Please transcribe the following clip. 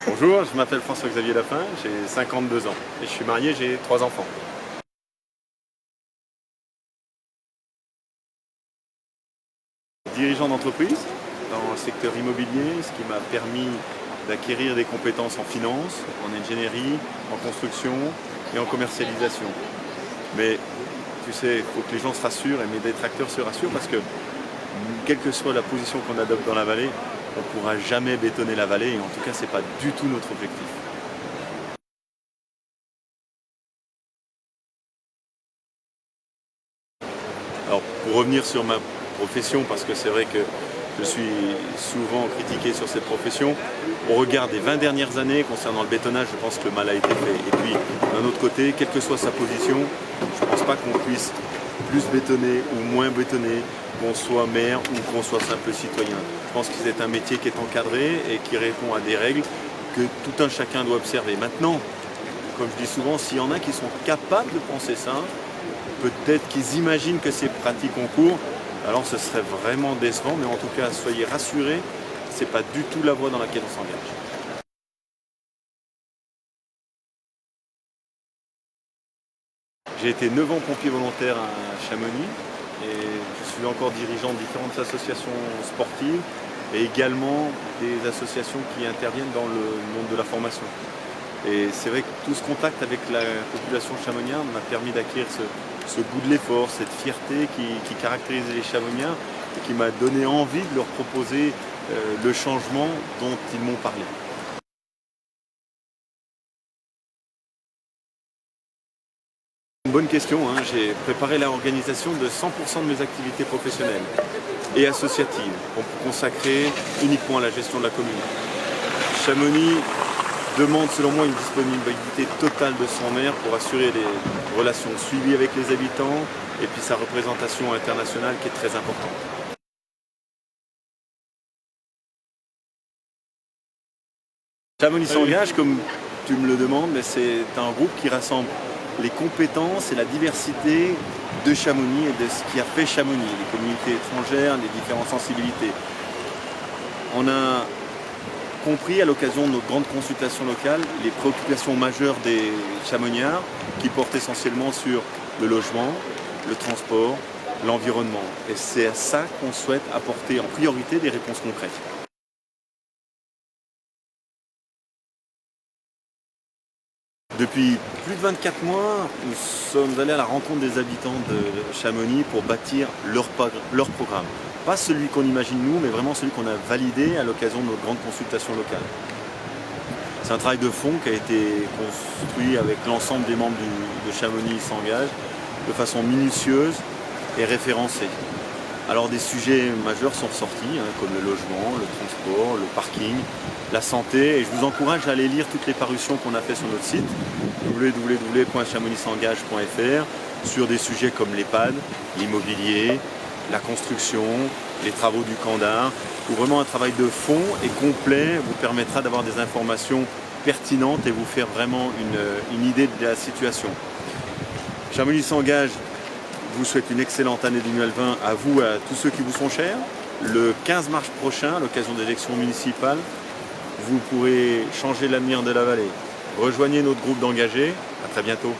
Bonjour, je m'appelle François-Xavier Lapin, j'ai 52 ans et je suis marié, j'ai 3 enfants. Dirigeant d'entreprise dans le secteur immobilier, ce qui m'a permis d'acquérir des compétences en finance, en ingénierie, en construction et en commercialisation. Mais tu sais, il faut que les gens se rassurent et mes détracteurs se rassurent parce que quelle que soit la position qu'on adopte dans la vallée, on ne pourra jamais bétonner la vallée et en tout cas ce n'est pas du tout notre objectif. Alors pour revenir sur ma profession, parce que c'est vrai que je suis souvent critiqué sur cette profession, au regard des 20 dernières années concernant le bétonnage, je pense que le mal a été fait. Et puis d'un autre côté, quelle que soit sa position, je ne pense pas qu'on puisse plus bétonner ou moins bétonner, qu'on soit maire ou qu'on soit simple citoyen. Je pense que c'est un métier qui est encadré et qui répond à des règles que tout un chacun doit observer. Maintenant, comme je dis souvent, s'il y en a qui sont capables de penser ça, peut-être qu'ils imaginent que c'est pratique en cours, alors ce serait vraiment décevant, mais en tout cas, soyez rassurés, ce n'est pas du tout la voie dans laquelle on s'engage. J'ai été 9 ans pompier volontaire à Chamonix et je suis encore dirigeant de différentes associations sportives et également des associations qui interviennent dans le monde de la formation. Et c'est vrai que tout ce contact avec la population chamoniarde m'a permis d'acquérir ce goût de l'effort, cette fierté qui caractérise les chamoniards et qui m'a donné envie de leur proposer le changement dont ils m'ont parlé. Une bonne question, hein. J'ai préparé l'organisation de 100% de mes activités professionnelles et associatives pour consacrer uniquement à la gestion de la commune. Chamonix demande selon moi une disponibilité totale de son maire pour assurer les relations suivies avec les habitants et puis sa représentation internationale qui est très importante. Chamonix s'engage, comme tu me le demandes, mais c'est un groupe qui rassemble les compétences et la diversité de Chamonix et de ce qui a fait Chamonix, les communautés étrangères, les différentes sensibilités. On a compris à l'occasion de nos grandes consultations locales les préoccupations majeures des chamoniards qui portent essentiellement sur le logement, le transport, l'environnement. Et c'est à ça qu'on souhaite apporter en priorité des réponses concrètes. Depuis plus de 24 mois, nous sommes allés à la rencontre des habitants de Chamonix pour bâtir leur programme. Pas celui qu'on imagine nous, mais vraiment celui qu'on a validé à l'occasion de nos grandes consultations locales. C'est un travail de fond qui a été construit avec l'ensemble des membres de Chamonix s'engage de façon minutieuse et référencée. Alors des sujets majeurs sont ressortis, comme le logement, le transport, le parking, la santé. Et je vous encourage à aller lire toutes les parutions qu'on a fait sur notre site www.chamonixsengage.fr sur des sujets comme l'EHPAD, l'immobilier, la construction, les travaux du camp d'art, où vraiment un travail de fond et complet vous permettra d'avoir des informations pertinentes et vous faire vraiment une idée de la situation. Chamonix s'engage vous souhaite une excellente année 2020 à vous, à tous ceux qui vous sont chers. Le 15 mars prochain, à l'occasion des élections municipales, vous pourrez changer l'avenir de la vallée. Rejoignez notre groupe d'engagés. À très bientôt.